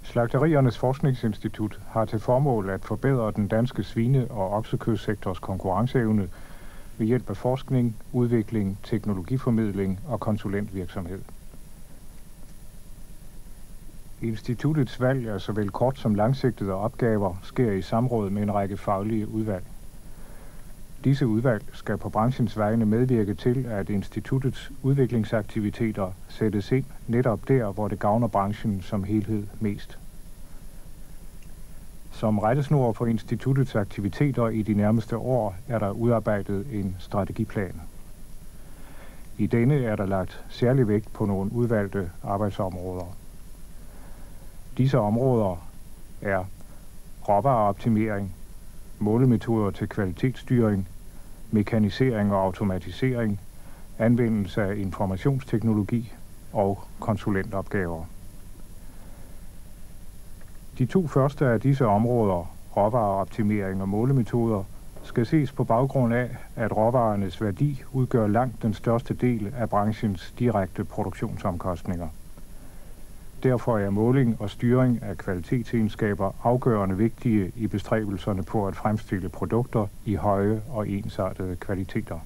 Slagteriernes Forskningsinstitut har til formål at forbedre den danske svine- og oksekødssektors konkurrenceevne ved hjælp af forskning, udvikling, teknologiformidling og konsulentvirksomhed. Instituttets valg af såvel kort- som langsigtede opgaver sker i samråd med en række faglige udvalg. Disse udvalg skal på branchens vegne medvirke til, at instituttets udviklingsaktiviteter sættes ind netop der, hvor det gavner branchen som helhed mest. Som rettesnor for instituttets aktiviteter i de nærmeste år er der udarbejdet en strategiplan. I denne er der lagt særlig vægt på nogle udvalgte arbejdsområder. Disse områder er råvareoptimering, målemetoder til kvalitetsstyring, mekanisering og automatisering, anvendelse af informationsteknologi og konsulentopgaver. De to første af disse områder, råvareoptimering og målemetoder, skal ses på baggrund af, at råvarernes værdi udgør langt den største del af branchens direkte produktionsomkostninger. Derfor er måling og styring af kvalitetsegenskaber afgørende vigtige i bestræbelserne på at fremstille produkter i høje og ensartede kvaliteter.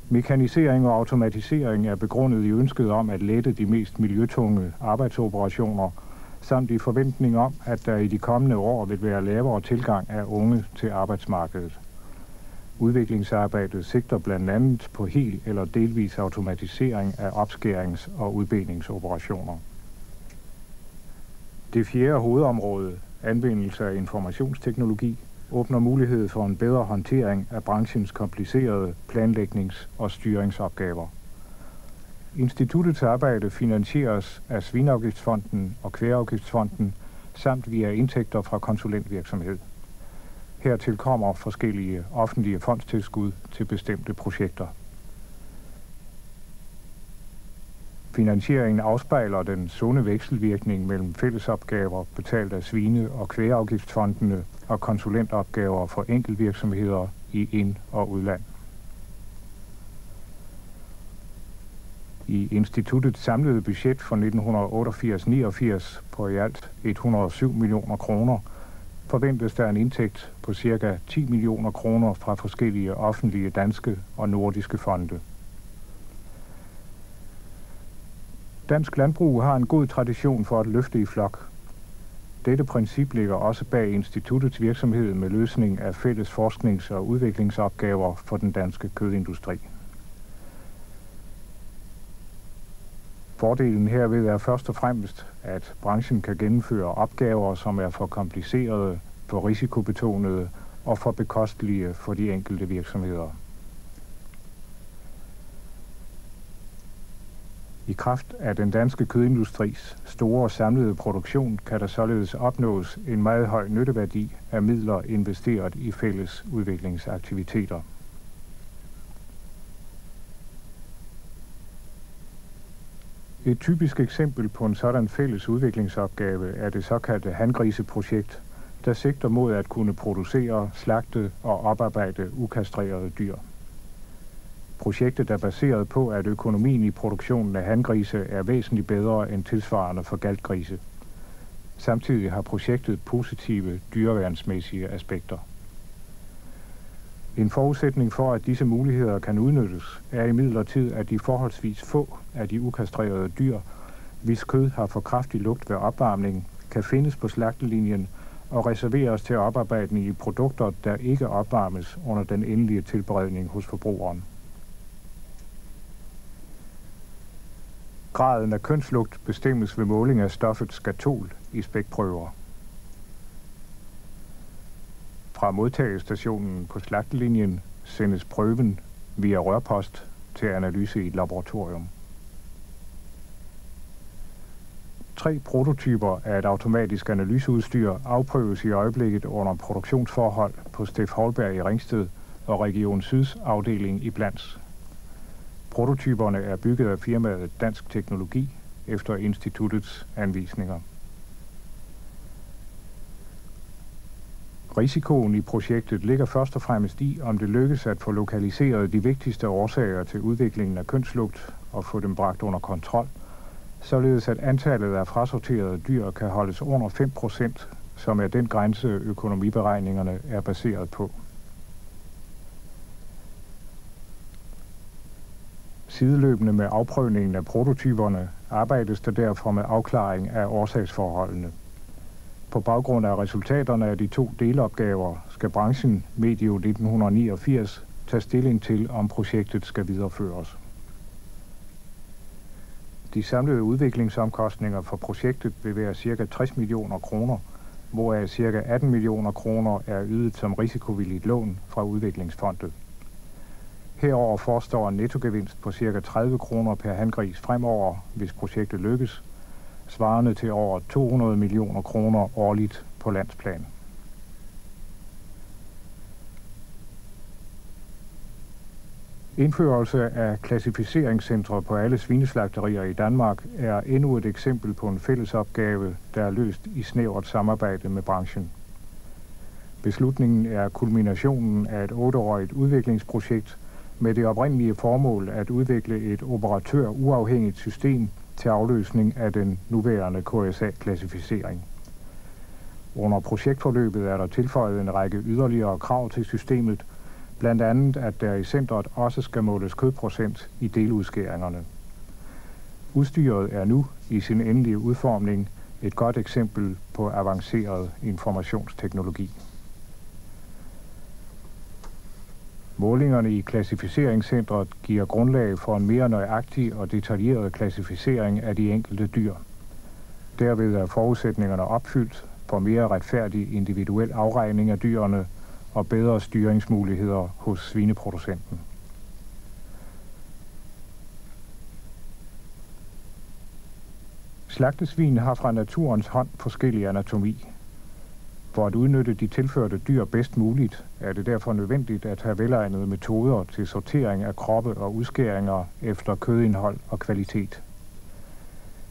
Mekanisering og automatisering er begrundet i ønsket om at lette de mest miljøtunge arbejdsoperationer, samt i forventning om, at der i de kommende år vil være lavere tilgang af unge til arbejdsmarkedet. Udviklingsarbejdet sigter blandt andet på hel eller delvis automatisering af opskærings- og udbindningsoperationer. Det fjerde hovedområde, anvendelse af informationsteknologi, åbner mulighed for en bedre håndtering af branchens komplicerede planlægnings- og styringsopgaver. Instituttets arbejde finansieres af Svineafgiftsfonden og Kvægafgiftsfonden samt via indtægter fra konsulentvirksomhed. Hertil kommer forskellige offentlige fondstilskud til bestemte projekter. Finansieringen afspejler den sunde vekselvirkning mellem fællesopgaver betalt af svine- og kvægafgiftsfondene og konsulentopgaver for enkeltvirksomheder i ind- og udland. I instituttets samlede budget for 1988-89 på i alt 107 millioner kroner forventes der en indtægt på ca. 10 millioner kroner fra forskellige offentlige danske og nordiske fonde. Dansk landbrug har en god tradition for at løfte i flok. Dette princip ligger også bag instituttets virksomhed med løsning af fælles forsknings- og udviklingsopgaver for den danske kødindustri. Fordelen herved er først og fremmest, at branchen kan gennemføre opgaver, som er for komplicerede, for risikobetonede og for bekostelige for de enkelte virksomheder. I kraft af den danske kødindustris store samlede produktion kan der således opnås en meget høj nytteværdi af midler investeret i fælles udviklingsaktiviteter. Et typisk eksempel på en sådan fælles udviklingsopgave er det såkaldte hangriseprojekt, der sigter mod at kunne producere, slagte og oparbejde ukastrerede dyr. Projektet er baseret på, at økonomien i produktionen af hangrise er væsentligt bedre end tilsvarende for galtgrise. Samtidig har projektet positive dyreværnsmæssige aspekter. En forudsætning for, at disse muligheder kan udnyttes, er imidlertid, at de forholdsvis få af de ukastrerede dyr, hvis kød har for kraftig lugt ved opvarmning, kan findes på slagtelinjen og reserveres til oparbejdning i produkter, der ikke opvarmes under den endelige tilberedning hos forbrugeren. Graden af kønslugt bestemmes ved måling af stoffet skatol i spækprøver. Fra modtagestationen på slagtelinjen sendes prøven via rørpost til analyse i et laboratorium. 3 prototyper af et automatisk analyseudstyr afprøves i øjeblikket under produktionsforhold på Steff Holberg i Ringsted og Region Syds afdeling i Blands. Prototyperne er bygget af firmaet Dansk Teknologi efter instituttets anvisninger. Risikoen i projektet ligger først og fremmest i, om det lykkes at få lokaliseret de vigtigste årsager til udviklingen af kønslugt og få dem bragt under kontrol, således at antallet af frasorterede dyr kan holdes under 5%, som er den grænse økonomiberegningerne er baseret på. Sideløbende med afprøvningen af prototyperne arbejdes der derfor med afklaring af årsagsforholdene. På baggrund af resultaterne af de 2 delopgaver skal branchen medio 1989 tage stilling til, om projektet skal videreføres. De samlede udviklingsomkostninger for projektet vil være ca. 60 millioner kroner, hvoraf ca. 18 millioner kroner er ydet som risikovilligt lån fra Udviklingsfondet. Herover forestår en nettogevinst på ca. 30 kroner per hangris fremover, hvis projektet lykkes, svarende til over 200 millioner kroner årligt på landsplan. Indførelse af klassificeringscentre på alle svineslagterier i Danmark er endnu et eksempel på en fællesopgave, der er løst i snævert samarbejde med branchen. Beslutningen er kulminationen af et 8-årigt udviklingsprojekt med det oprindelige formål at udvikle et operatør-uafhængigt system til afløsning af den nuværende KSA-klassificering. Under projektforløbet er der tilføjet en række yderligere krav til systemet, blandt andet at der i centret også skal måles kødprocent i deludskæringerne. Udstyret er nu i sin endelige udformning et godt eksempel på avanceret informationsteknologi. Målingerne i klassificeringscentret giver grundlag for en mere nøjagtig og detaljeret klassificering af de enkelte dyr. Derved er forudsætningerne opfyldt for mere retfærdig individuel afregning af dyrene og bedre styringsmuligheder hos svineproducenten. Slagtesvin har fra naturens hånd forskellig anatomi. For at udnytte de tilførte dyr bedst muligt, er det derfor nødvendigt at have velegnede metoder til sortering af kroppe og udskæringer efter kødindhold og kvalitet.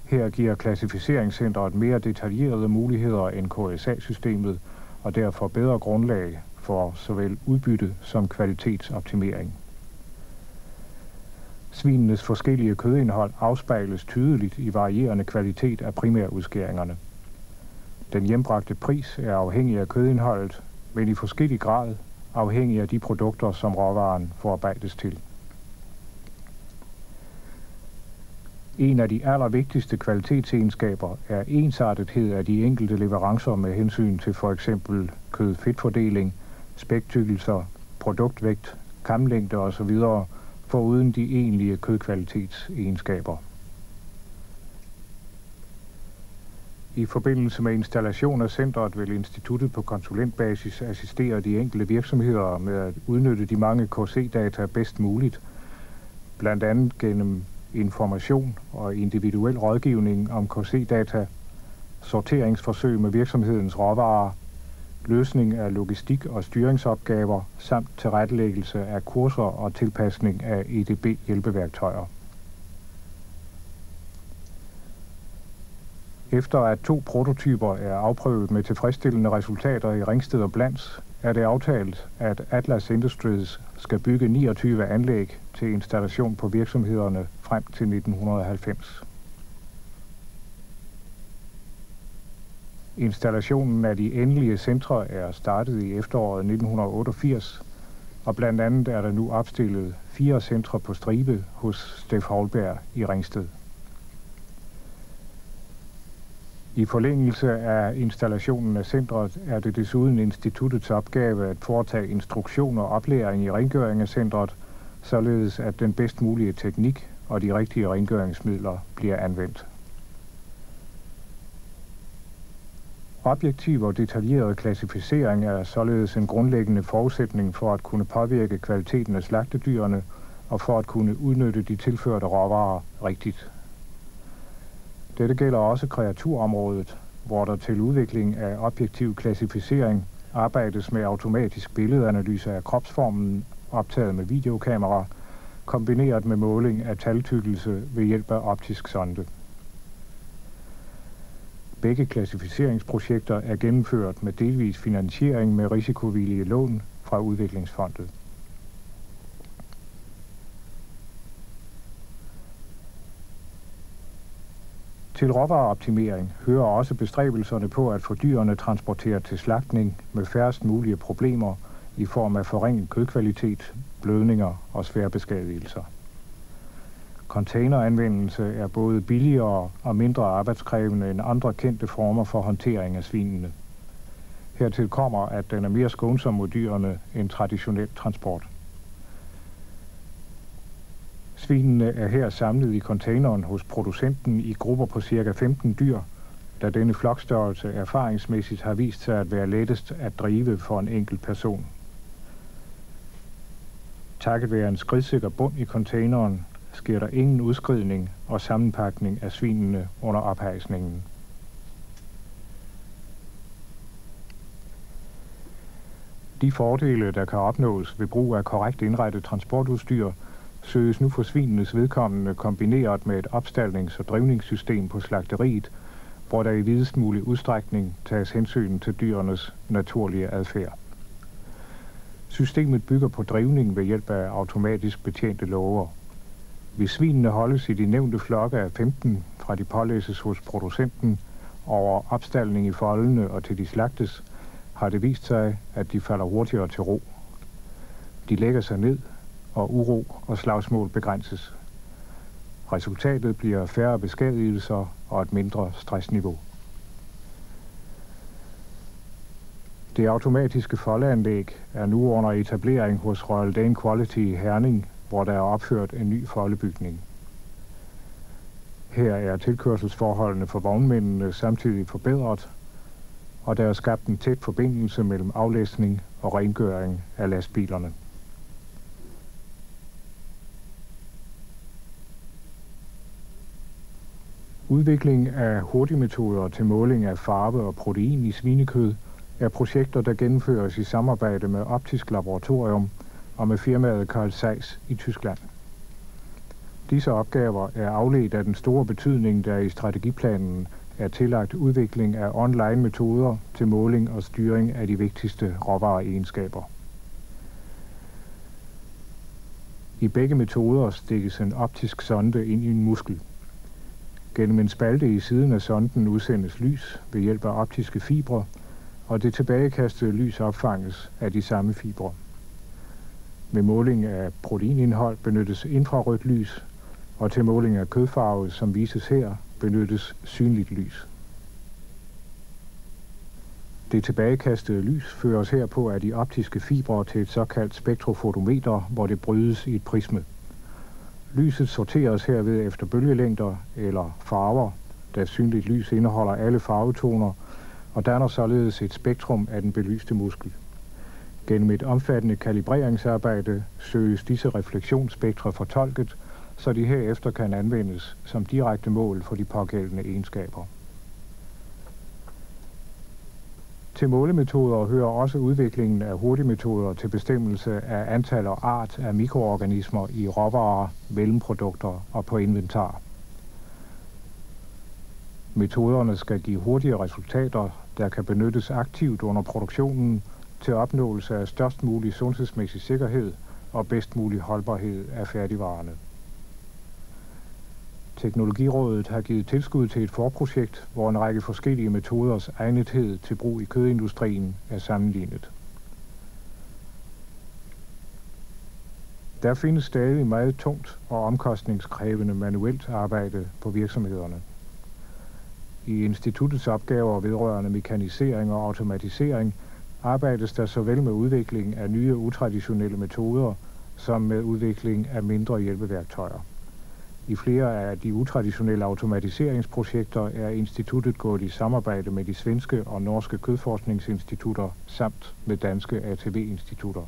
Her giver klassificeringscentret mere detaljerede muligheder end KSA-systemet, og derfor bedre grundlag for såvel udbytte som kvalitetsoptimering. Svinenes forskellige kødindhold afspejles tydeligt i varierende kvalitet af primærudskæringerne. Den hjembragte pris er afhængig af kødindholdet, men i forskellig grad afhængig af de produkter, som råvaren forarbejdes til. En af de allervigtigste kvalitetsegenskaber er ensartethed af de enkelte leverancer med hensyn til for eksempel kød-fedtfordeling, spæktykkelser, produktvægt, kamlængde osv., foruden de egentlige kødkvalitetsegenskaber. I forbindelse med installation af centret vil instituttet på konsulentbasis assistere de enkelte virksomheder med at udnytte de mange KC-data bedst muligt, blandt andet gennem information og individuel rådgivning om KC-data, sorteringsforsøg med virksomhedens råvarer, løsning af logistik- og styringsopgaver samt tilrettelæggelse af kurser og tilpasning af EDB-hjælpeværktøjer. Efter at 2 prototyper er afprøvet med tilfredsstillende resultater i Ringsted og Blands, er det aftalt, at Atlas Industries skal bygge 29 anlæg til installation på virksomhederne frem til 1990. Installationen af de endelige centre er startet i efteråret 1988, og blandt andet er der nu opstillet 4 centre på stribe hos Steff Holberg i Ringsted. I forlængelse af installationen af centret er det desuden instituttets opgave at foretage instruktion og oplæring i rengøring af centret, således at den bedst mulige teknik og de rigtige rengøringsmidler bliver anvendt. Objektiv og detaljeret klassificering er således en grundlæggende forudsætning for at kunne påvirke kvaliteten af slagtedyrene og for at kunne udnytte de tilførte råvarer rigtigt. Dette gælder også kreaturområdet, hvor der til udvikling af objektiv klassificering arbejdes med automatisk billedanalyse af kropsformen optaget med videokamera, kombineret med måling af taltykkelse ved hjælp af optisk sonde. Begge klassificeringsprojekter er gennemført med delvis finansiering med risikovillige lån fra Udviklingsfondet. Til råvareoptimering hører også bestræbelserne på at få dyrene transporteret til slagtning med færrest mulige problemer i form af forringet kødkvalitet, blødninger og sværbeskadigelser. Containeranvendelse er både billigere og mindre arbejdskrævende end andre kendte former for håndtering af svinene. Hertil kommer, at den er mere skånsom mod dyrene end traditionel transport. Svinene er her samlet i containeren hos producenten i grupper på ca. 15 dyr, da denne flokstørrelse erfaringsmæssigt har vist sig at være lettest at drive for en enkelt person. Takket være en skridsikker bund i containeren sker der ingen udskridning og sammenpakning af svinene under ophejsningen. De fordele, der kan opnås ved brug af korrekt indrettet transportudstyr, søges nu for svinenes vedkommende kombineret med et opstaldnings- og drivningssystem på slagteriet, hvor der i videst mulig udstrækning tages hensyn til dyrenes naturlige adfærd. Systemet bygger på drivning ved hjælp af automatisk betjente låger. Hvis svinene holdes i de nævnte flokke af 15, fra de pålæses hos producenten, over opstaldning i foldene og til de slagtes, har det vist sig, at de falder hurtigere til ro. De lægger sig ned, og uro og slagsmål begrænses. Resultatet bliver færre beskadigelser og et mindre stressniveau. Det automatiske foldeanlæg er nu under etablering hos Royal Dane Quality i Herning, hvor der er opført en ny foldebygning. Her er tilkørselsforholdene for vognmændene samtidig forbedret, og der er skabt en tæt forbindelse mellem aflæsning og rengøring af lastbilerne. Udvikling af hurtigmetoder til måling af farve og protein i svinekød er projekter, der gennemføres i samarbejde med Optisk Laboratorium og med firmaet Carl Zeiss i Tyskland. Disse opgaver er afledt af den store betydning, der i strategiplanen er tillagt udvikling af online-metoder til måling og styring af de vigtigste råvareegenskaber. I begge metoder stikkes en optisk sonde ind i en muskel. Gennem en spalte i siden af sonden udsendes lys ved hjælp af optiske fibre, og det tilbagekastede lys opfanges af de samme fibre. Ved måling af proteinindhold benyttes infrarødt lys, og til måling af kødfarve, som vises her, benyttes synligt lys. Det tilbagekastede lys føres herpå af de optiske fibre til et såkaldt spektrofotometer, hvor det brydes i et prisme. Lyset sorteres herved efter bølgelængder eller farver, da synligt lys indeholder alle farvetoner, og danner således et spektrum af den belyste muskel. Gennem et omfattende kalibreringsarbejde søges disse refleksionsspektre fortolket, så de herefter kan anvendes som direkte mål for de pågældende egenskaber. Til målemetoder hører også udviklingen af hurtigmetoder til bestemmelse af antal og art af mikroorganismer i råvarer, mellemprodukter og på inventar. Metoderne skal give hurtige resultater, der kan benyttes aktivt under produktionen til opnåelse af størst mulig sundhedsmæssig sikkerhed og bedst mulig holdbarhed af færdigvarerne. Teknologirådet har givet tilskud til et forprojekt, hvor en række forskellige metoders egnethed til brug i kødindustrien er sammenlignet. Der findes stadig meget tungt og omkostningskrævende manuelt arbejde på virksomhederne. I instituttets opgaver vedrørende mekanisering og automatisering arbejdes der såvel med udvikling af nye utraditionelle metoder, som med udvikling af mindre hjælpeværktøjer. I flere af de utraditionelle automatiseringsprojekter er instituttet gået i samarbejde med de svenske og norske kødforskningsinstitutter samt med danske ATV-institutter.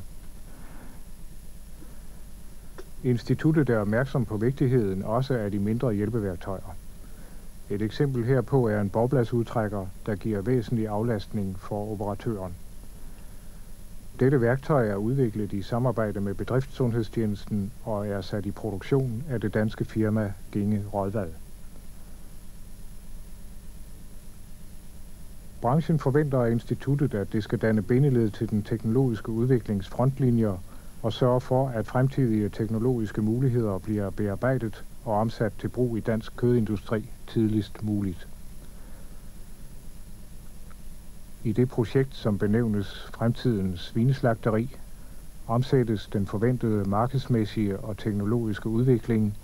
Instituttet er opmærksom på vigtigheden også af de mindre hjælpeværktøjer. Et eksempel herpå er en bogbladsudtrækker, der giver væsentlig aflastning for operatøren. Dette værktøj er udviklet i samarbejde med Bedriftssundhedstjenesten og er sat i produktion af det danske firma Ginge Rådvad. Branchen forventer af instituttet, at det skal danne bindeled til den teknologiske udviklingsfrontlinjer og sørge for, at fremtidige teknologiske muligheder bliver bearbejdet og omsat til brug i dansk kødindustri tidligst muligt. I det projekt, som benævnes Fremtidens Svineslagteri, omsættes den forventede markedsmæssige og teknologiske udvikling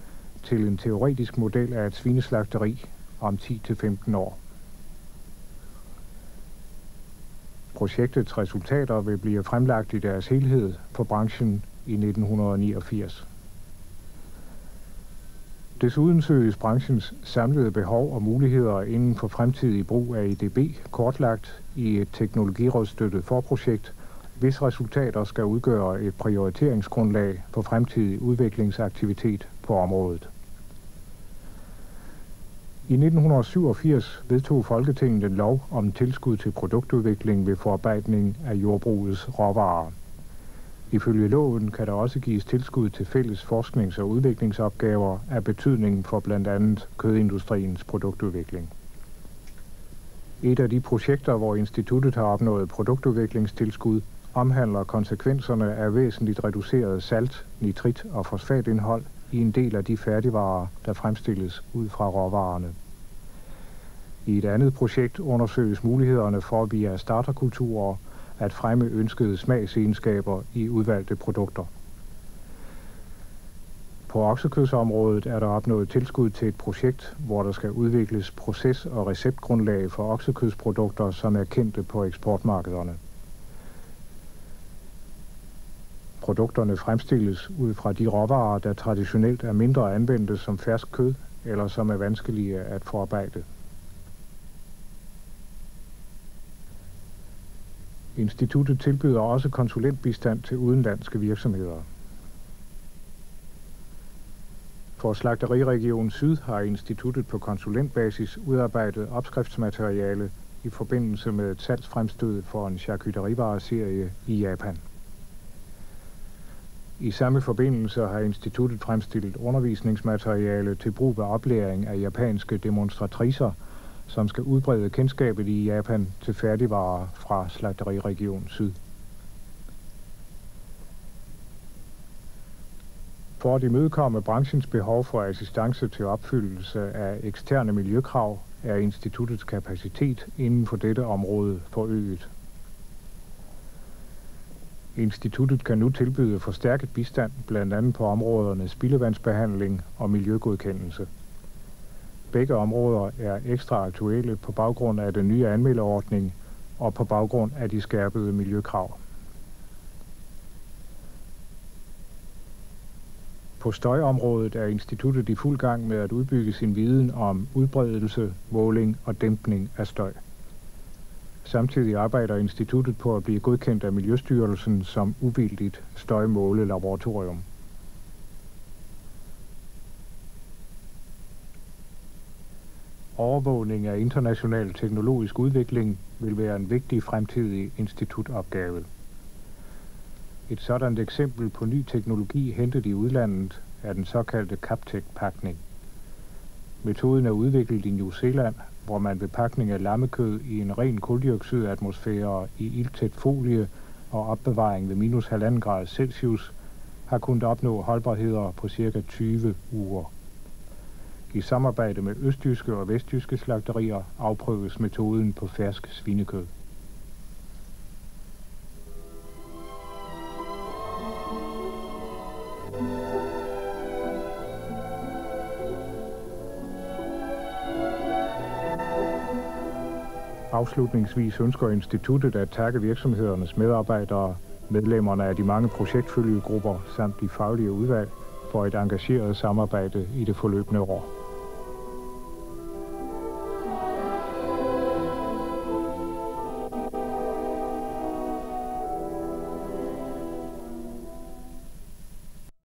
til en teoretisk model af et svineslagteri om 10-15 år. Projektets resultater vil blive fremlagt i deres helhed for branchen i 1989. Desuden søges branchens samlede behov og muligheder inden for fremtidig brug af EDB kortlagt i et teknologirådsstøttet forprojekt, hvis resultater skal udgøre et prioriteringsgrundlag for fremtidig udviklingsaktivitet på området. I 1987 vedtog Folketinget en lov om tilskud til produktudvikling ved forarbejdning af jordbrugets råvarer. Ifølge loven kan der også gives tilskud til fælles forsknings- og udviklingsopgaver af betydning for blandt andet kødindustriens produktudvikling. Et af de projekter, hvor instituttet har opnået produktudviklingstilskud, omhandler konsekvenserne af væsentligt reduceret salt, nitrit og fosfatindhold i en del af de færdigvarer, der fremstilles ud fra råvarerne. I et andet projekt undersøges mulighederne for via starterkulturer at fremme ønskede smagsegenskaber i udvalgte produkter. På oksekødsområdet er der opnået tilskud til et projekt, hvor der skal udvikles proces- og receptgrundlag for oksekødsprodukter, som er kendte på eksportmarkederne. Produkterne fremstilles ud fra de råvarer, der traditionelt er mindre anvendte som fersk kød, eller som er vanskelige at forarbejde. Instituttet tilbyder også konsulentbistand til udenlandske virksomheder. For Slagteriregion Syd har instituttet på konsulentbasis udarbejdet opskriftsmateriale i forbindelse med et salgsfremstød for en charcuterivareserie i Japan. I samme forbindelse har instituttet fremstillet undervisningsmateriale til brug ved oplæring af japanske demonstratricer, som skal udbrede kendskabet i Japan til færdigvarer fra Slagteriregion Syd. For at imødekomme branchens behov for assistance til opfyldelse af eksterne miljøkrav, er instituttets kapacitet inden for dette område forøget. Instituttet kan nu tilbyde forstærket bistand, blandt andet på områderne spildevandsbehandling og miljøgodkendelse. Begge områder er ekstra aktuelle på baggrund af den nye anmeldeordning og på baggrund af de skærpede miljøkrav. På støjområdet er instituttet i fuld gang med at udbygge sin viden om udbredelse, måling og dæmpning af støj. Samtidig arbejder instituttet på at blive godkendt af Miljøstyrelsen som uvildigt støjmålelaboratorium. Overvågning af international teknologisk udvikling vil være en vigtig fremtidig institutopgave. Et sådant eksempel på ny teknologi hentet i udlandet er den såkaldte Captec-pakning. Metoden er udviklet i New Zealand, hvor man ved pakning af lammekød i en ren kuldioxidatmosfære i ilttæt folie og opbevaring ved -1,5 grader Celsius har kunnet opnå holdbarheder på ca. 20 uger. I samarbejde med østjyske og vestjyske slagterier afprøves metoden på fersk svinekød. Afslutningsvis ønsker instituttet at takke virksomhedernes medarbejdere, medlemmerne af de mange projektfølgegrupper samt de faglige udvalg for et engageret samarbejde i det forløbende år.